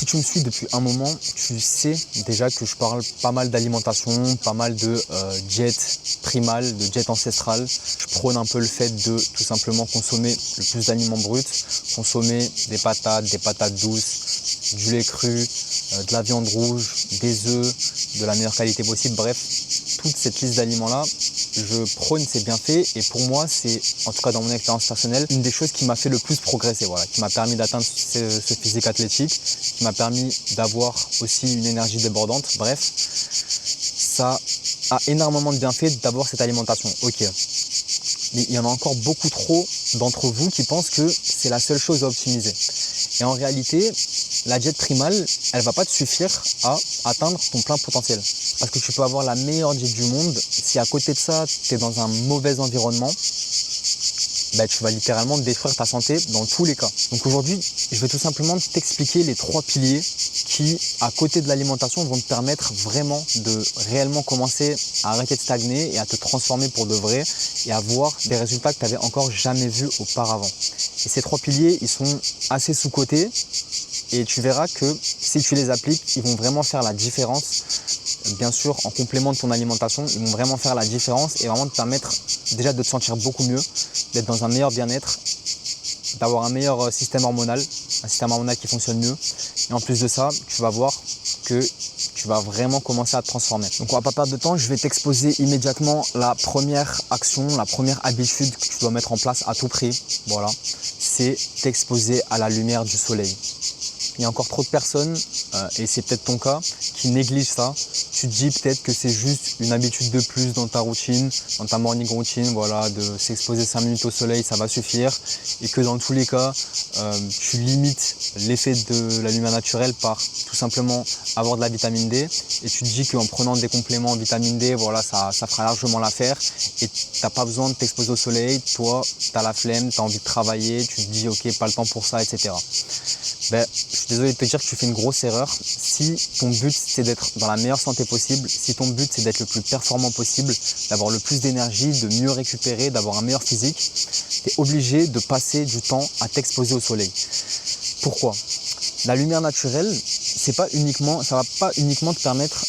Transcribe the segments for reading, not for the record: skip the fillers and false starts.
Si tu me suis depuis un moment, tu sais déjà que je parle pas mal d'alimentation, pas mal de diète primale, de diète ancestrale. Je prône un peu le fait de tout simplement consommer le plus d'aliments bruts, consommer des patates douces, du lait cru, de la viande rouge, des œufs, de la meilleure qualité possible. Bref, toute cette liste d'aliments-là, je prône ces bienfaits et pour moi, c'est, en tout cas dans mon expérience personnelle, une des choses qui m'a fait le plus progresser, voilà, qui m'a permis d'atteindre ce physique athlétique, qui m'a permis d'avoir aussi une énergie débordante. Bref, ça a énormément de bienfaits d'avoir cette alimentation. Ok, mais il y en a encore beaucoup trop d'entre vous qui pensent que c'est la seule chose à optimiser. Et en réalité, la diète primale, elle ne va pas te suffire à atteindre ton plein potentiel. Parce que tu peux avoir la meilleure diète du monde, si à côté de ça, tu es dans un mauvais environnement, tu vas littéralement détruire ta santé dans tous les cas. Donc aujourd'hui, je vais tout simplement t'expliquer les 3 piliers qui, à côté de l'alimentation, vont te permettre vraiment de réellement commencer à arrêter de stagner et à te transformer pour de vrai et à voir des résultats que tu n'avais encore jamais vus auparavant. Et ces 3 piliers, ils sont assez sous-cotés et tu verras que si tu les appliques, ils vont vraiment faire la différence. Bien sûr, en complément de ton alimentation, ils vont vraiment faire la différence et vraiment te permettre déjà de te sentir beaucoup mieux, d'être dans un meilleur bien-être, d'avoir un meilleur système hormonal qui fonctionne mieux. Et en plus de ça, tu vas voir que tu vas vraiment commencer à te transformer. Donc on va pas perdre de temps, je vais t'exposer immédiatement la première action, la première habitude que tu dois mettre en place à tout prix. Voilà, c'est t'exposer à la lumière du soleil. Il y a encore trop de personnes, et c'est peut-être ton cas, qui négligent ça. Tu te dis peut-être que c'est juste une habitude de plus dans ta routine, dans ta morning routine, voilà, de s'exposer 5 minutes au soleil, ça va suffire. Et que dans tous les cas, tu limites l'effet de la lumière naturelle par tout simplement avoir de la vitamine D. Et tu te dis qu'en prenant des compléments en vitamine D, voilà, ça fera largement l'affaire. Et tu n'as pas besoin de t'exposer au soleil. Toi, tu as la flemme, tu as envie de travailler, tu te dis ok, pas le temps pour ça, etc. Je suis désolé de te dire que tu fais une grosse erreur. Si ton but c'est d'être dans la meilleure santé possible, si ton but c'est d'être le plus performant possible, d'avoir le plus d'énergie, de mieux récupérer, d'avoir un meilleur physique, tu es obligé de passer du temps à t'exposer au soleil. Pourquoi ? La lumière naturelle, ça va pas uniquement te permettre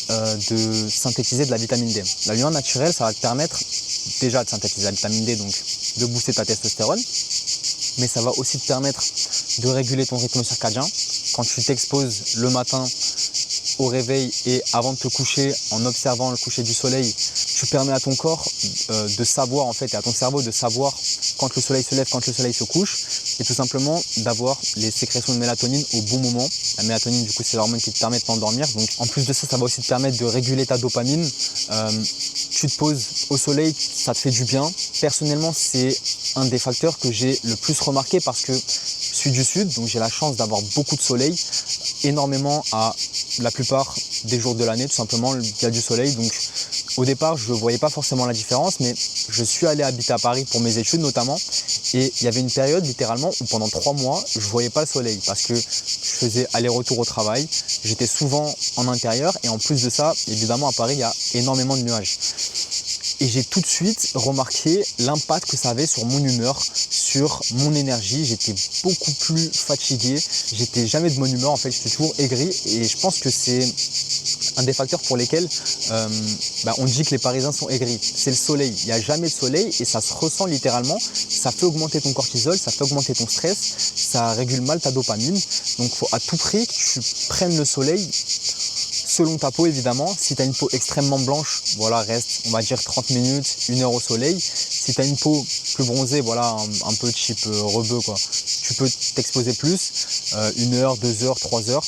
de synthétiser de la vitamine D. La lumière naturelle, ça va te permettre déjà de synthétiser la vitamine D, donc de booster ta testostérone, mais ça va aussi te permettre de réguler ton rythme circadien. Quand tu t'exposes le matin au réveil et avant de te coucher, en observant le coucher du soleil, tu permets à ton corps de savoir en fait, et à ton cerveau de savoir quand le soleil se lève, quand le soleil se couche, et tout simplement d'avoir les sécrétions de mélatonine au bon moment. La mélatonine, du coup, c'est l'hormone qui te permet de t'endormir. Donc en plus de ça, ça va aussi te permettre de réguler ta dopamine. Tu te poses au soleil, ça te fait du bien. Personnellement, c'est un des facteurs que j'ai le plus remarqué parce que je suis du sud, donc j'ai la chance d'avoir beaucoup de soleil, énormément à la plupart des jours de l'année, tout simplement, il y a du soleil. Donc au départ, je ne voyais pas forcément la différence, mais je suis allé habiter à Paris pour mes études notamment. Et il y avait une période littéralement où pendant 3 mois, je ne voyais pas le soleil parce que je faisais aller-retour au travail. J'étais souvent en intérieur et en plus de ça, évidemment à Paris, il y a énormément de nuages. Et j'ai tout de suite remarqué l'impact que ça avait sur mon humeur, sur mon énergie. J'étais beaucoup plus fatigué, j'étais jamais de bonne humeur en fait, j'étais toujours aigri et je pense que c'est un des facteurs pour lesquels on dit que les Parisiens sont aigris. C'est le soleil, il n'y a jamais de soleil et ça se ressent littéralement. Ça fait augmenter ton cortisol, ça fait augmenter ton stress, ça régule mal ta dopamine. Donc il faut à tout prix que tu prennes le soleil selon ta peau évidemment. Si tu as une peau extrêmement blanche, voilà, reste on va dire 30 minutes, 1 heure au soleil. Si tu as une peau plus bronzée, voilà, un peu type rebeu quoi, tu peux t'exposer plus, 1 heure, 2 heures, 3 heures.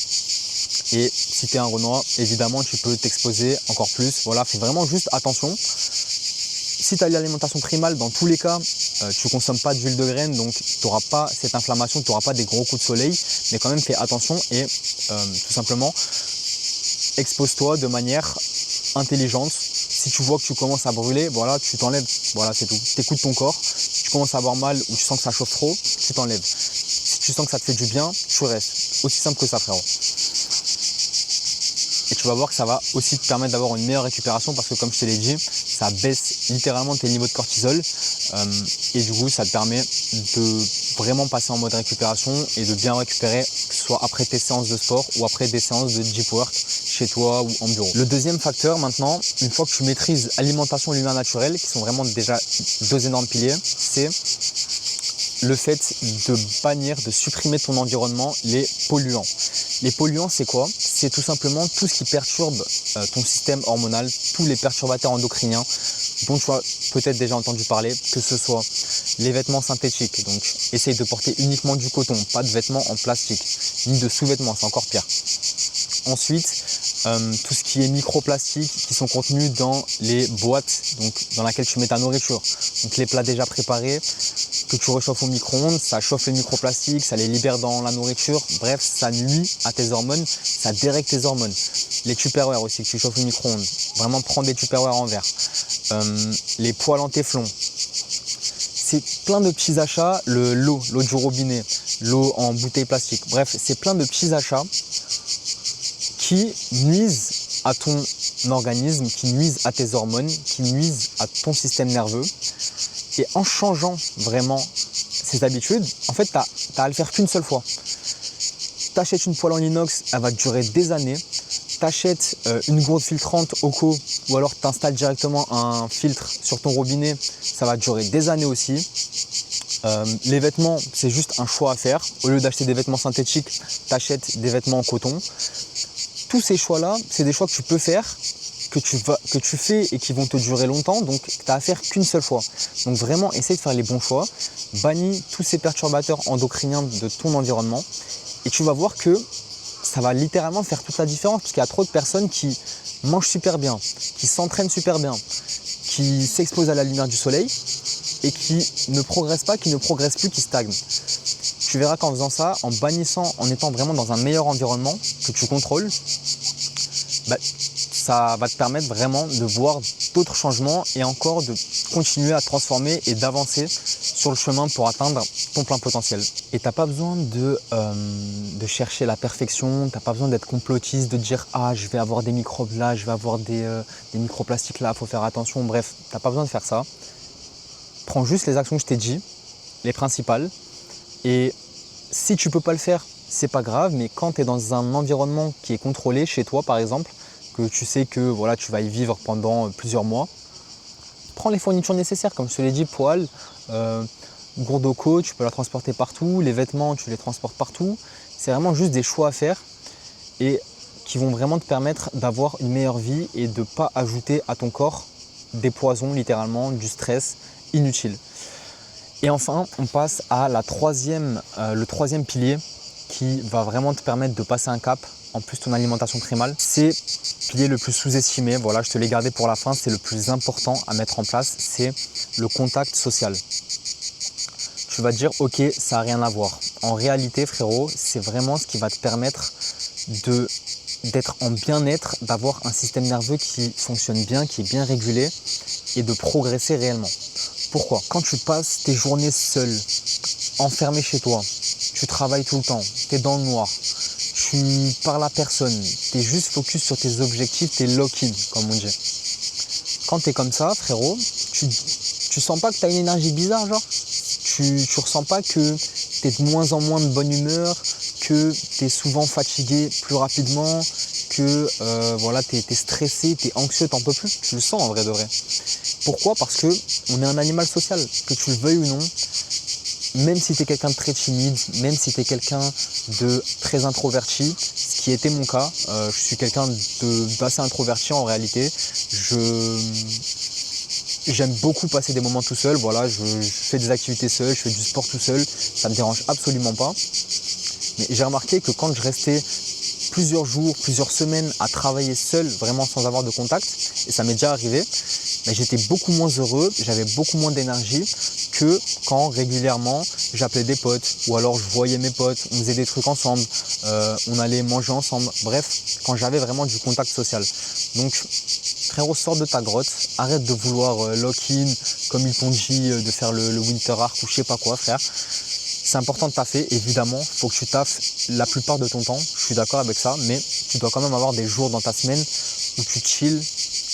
Et si tu es un Renoir, évidemment tu peux t'exposer encore plus. Voilà, fais vraiment juste attention. Si tu as l'alimentation primale, dans tous les cas, tu ne consommes pas d'huile de graine, donc tu n'auras pas cette inflammation, tu n'auras pas des gros coups de soleil, mais quand même fais attention et tout simplement expose-toi de manière intelligente. Si tu vois que tu commences à brûler, voilà, tu t'enlèves, voilà, c'est tout. Tu écoutes ton corps, si tu commences à avoir mal ou tu sens que ça chauffe trop, tu t'enlèves. Si tu sens que ça te fait du bien, tu restes. Aussi simple que ça, frérot. Et tu vas voir que ça va aussi te permettre d'avoir une meilleure récupération parce que comme je te l'ai dit, ça baisse littéralement tes niveaux de cortisol et du coup ça te permet de vraiment passer en mode récupération et de bien récupérer, que ce soit après tes séances de sport ou après des séances de deep work chez toi ou en bureau. Le deuxième facteur maintenant, une fois que tu maîtrises alimentation et lumière naturelle, qui sont vraiment déjà deux énormes piliers, c'est le fait de bannir, de supprimer de ton environnement les polluants. Les polluants, c'est quoi? C'est tout simplement tout ce qui perturbe ton système hormonal, tous les perturbateurs endocriniens dont tu as peut-être déjà entendu parler, que ce soit les vêtements synthétiques. Donc, essaye de porter uniquement du coton, pas de vêtements en plastique, ni de sous-vêtements, c'est encore pire. Ensuite, tout ce qui est microplastiques qui sont contenus dans les boîtes donc, dans lesquelles tu mets ta nourriture. Donc les plats déjà préparés que tu réchauffes au micro-ondes, ça chauffe les microplastiques, ça les libère dans la nourriture. Bref, ça nuit à tes hormones, ça dérègle tes hormones. Les Tupperware aussi que tu chauffes au micro-ondes. Vraiment prendre des Tupperware en verre. Les poêles en téflon. C'est plein de petits achats. L'eau du robinet, l'eau en bouteille plastique. Bref, c'est plein de petits achats qui nuisent à ton organisme, qui nuisent à tes hormones, qui nuisent à ton système nerveux. Et en changeant vraiment ces habitudes, en fait, tu n'as à le faire qu'une seule fois. Tu achètes une poêle en inox, elle va te durer des années. Tu achètes une gourde filtrante Oco ou alors tu installes directement un filtre sur ton robinet, ça va te durer des années aussi. Les vêtements, c'est juste un choix à faire. Au lieu d'acheter des vêtements synthétiques, tu achètes des vêtements en coton. Tous ces choix-là, c'est des choix que tu peux faire, que tu fais et qui vont te durer longtemps, donc tu n'as à faire qu'une seule fois. Donc vraiment, essaye de faire les bons choix, bannis tous ces perturbateurs endocriniens de ton environnement et tu vas voir que ça va littéralement faire toute la différence parce qu'il y a trop de personnes qui mangent super bien, qui s'entraînent super bien, qui s'exposent à la lumière du soleil et qui ne progressent pas, qui ne progressent plus, qui stagnent. Tu verras qu'en faisant ça, en bannissant, en étant vraiment dans un meilleur environnement que tu contrôles, ça va te permettre vraiment de voir d'autres changements et encore de continuer à te transformer et d'avancer sur le chemin pour atteindre ton plein potentiel. Et tu n'as pas besoin de chercher la perfection, tu n'as pas besoin d'être complotiste, de dire « Ah, je vais avoir des microbes là, je vais avoir des microplastiques là, il faut faire attention. » Bref, tu n'as pas besoin de faire ça. Prends juste les actions que je t'ai dit, les principales. Et si tu ne peux pas le faire, c'est pas grave, mais quand tu es dans un environnement qui est contrôlé, chez toi par exemple, que tu sais que voilà, tu vas y vivre pendant plusieurs mois, prends les fournitures nécessaires, comme je te l'ai dit, poêle, gourde Oco, tu peux la transporter partout, les vêtements, tu les transportes partout. C'est vraiment juste des choix à faire et qui vont vraiment te permettre d'avoir une meilleure vie et de ne pas ajouter à ton corps des poisons, littéralement, du stress inutile. Et enfin, on passe à le troisième pilier qui va vraiment te permettre de passer un cap, en plus ton alimentation primale. C'est le pilier le plus sous-estimé, voilà, je te l'ai gardé pour la fin, c'est le plus important à mettre en place, c'est le contact social. Tu vas te dire, ok, ça n'a rien à voir. En réalité, frérot, c'est vraiment ce qui va te permettre d'être en bien-être, d'avoir un système nerveux qui fonctionne bien, qui est bien régulé et de progresser réellement. Pourquoi? Quand tu passes tes journées seul, enfermé chez toi, tu travailles tout le temps, tu es dans le noir, tu parles à personne, tu es juste focus sur tes objectifs, tu es lock-in comme on dit. Quand tu es comme ça, frérot, tu sens pas que tu as une énergie bizarre, genre tu ressens pas que tu es de moins en moins de bonne humeur, que tu es souvent fatigué plus rapidement, que voilà, tu es stressé, tu es anxieux, tu n'en peux plus. Tu le sens en vrai de vrai. Pourquoi? Parce qu'on est un animal social, que tu le veuilles ou non. Même si tu es quelqu'un de très timide, même si tu es quelqu'un de très introverti, ce qui était mon cas, je suis quelqu'un d'assez introverti en réalité. J'aime beaucoup passer des moments tout seul, voilà, je fais des activités seul, je fais du sport tout seul, ça ne me dérange absolument pas. Mais j'ai remarqué que quand je restais plusieurs jours, plusieurs semaines à travailler seul, vraiment sans avoir de contact, et ça m'est déjà arrivé, mais j'étais beaucoup moins heureux, j'avais beaucoup moins d'énergie que quand régulièrement j'appelais des potes ou alors je voyais mes potes, on faisait des trucs ensemble, on allait manger ensemble, bref, quand j'avais vraiment du contact social. Donc frérot, sors de ta grotte, arrête de vouloir lock-in, comme ils t'ont dit, de faire le winter arc ou je sais pas quoi, frère. C'est important de taffer, évidemment, il faut que tu taffes la plupart de ton temps, je suis d'accord avec ça, mais tu dois quand même avoir des jours dans ta semaine où tu chill,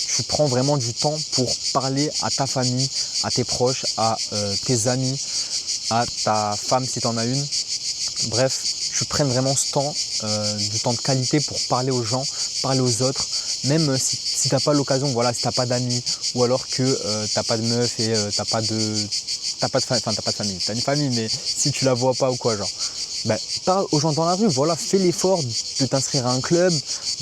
tu prends vraiment du temps pour parler à ta famille, à tes proches, à tes amis, à ta femme si tu en as une. Bref, tu prennes vraiment ce temps, du temps de qualité pour parler aux gens, parler aux autres, même si tu n'as pas l'occasion, voilà, si tu n'as pas d'amis, ou alors que tu n'as pas de meuf et tu n'as pas de famille, tu as une famille, mais si tu la vois pas ou quoi, genre. Parle aux gens dans la rue, voilà, fais l'effort de t'inscrire à un club,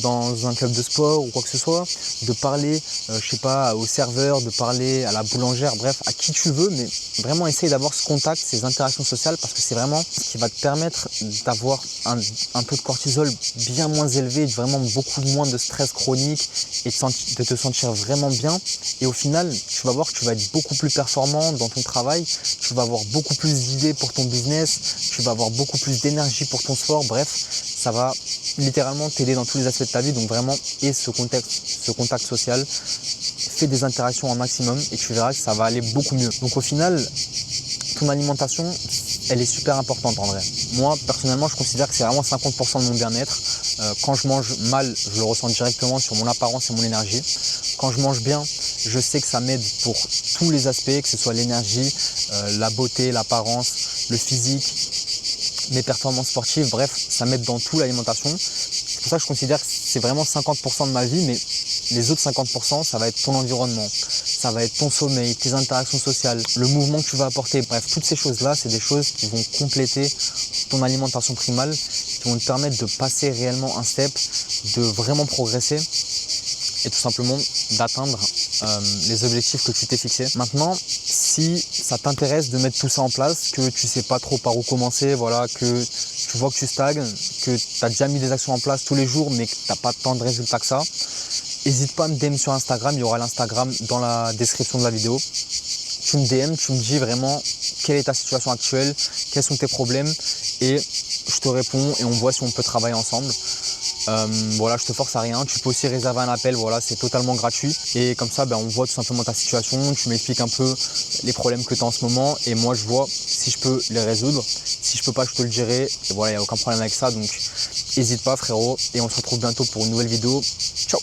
dans un club de sport ou quoi que ce soit, de parler, je sais pas, au serveur, de parler à la boulangère, bref, à qui tu veux, mais vraiment essaye d'avoir ce contact, ces interactions sociales, parce que c'est vraiment ce qui va te permettre d'avoir un taux de cortisol bien moins élevé, vraiment beaucoup moins de stress chronique et de te sentir vraiment bien. Et au final, tu vas voir que tu vas être beaucoup plus performant dans ton travail, tu vas avoir beaucoup plus d'idées pour ton business, tu vas avoir beaucoup plus d'énergie pour ton sport, bref, ça va littéralement t'aider dans tous les aspects de ta vie. Donc vraiment, et ce contact social, fais des interactions un maximum et tu verras que ça va aller beaucoup mieux. Donc au final, ton alimentation, elle est super importante en vrai. Moi, personnellement, je considère que c'est vraiment 50% de mon bien-être. Quand je mange mal, je le ressens directement sur mon apparence et mon énergie. Quand je mange bien, je sais que ça m'aide pour tous les aspects, que ce soit l'énergie, la beauté, l'apparence, le physique, mes performances sportives, bref, ça m'aide dans tout l'alimentation. C'est pour ça que je considère que c'est vraiment 50% de ma vie, mais les autres 50%, ça va être ton environnement, ça va être ton sommeil, tes interactions sociales, le mouvement que tu vas apporter. Bref, toutes ces choses-là, c'est des choses qui vont compléter ton alimentation primale, qui vont te permettre de passer réellement un step, de vraiment progresser et tout simplement d'atteindre les objectifs que tu t'es fixés. Maintenant, si ça t'intéresse de mettre tout ça en place, que tu sais pas trop par où commencer, voilà, que tu vois que tu stagnes, que tu as déjà mis des actions en place tous les jours mais que tu n'as pas tant de résultats que ça, n'hésite pas à me DM sur Instagram, il y aura l'Instagram dans la description de la vidéo. Tu me DM, tu me dis vraiment quelle est ta situation actuelle, quels sont tes problèmes et je te réponds et on voit si on peut travailler ensemble. Voilà, je te force à rien, tu peux aussi réserver un appel, voilà, c'est totalement gratuit et comme ça on voit tout simplement ta situation, tu m'expliques un peu les problèmes que tu as en ce moment et moi je vois si je peux les résoudre, si je peux pas je te le dirai et voilà, il n'y a aucun problème avec ça, donc n'hésite pas frérot et on se retrouve bientôt pour une nouvelle vidéo. Ciao.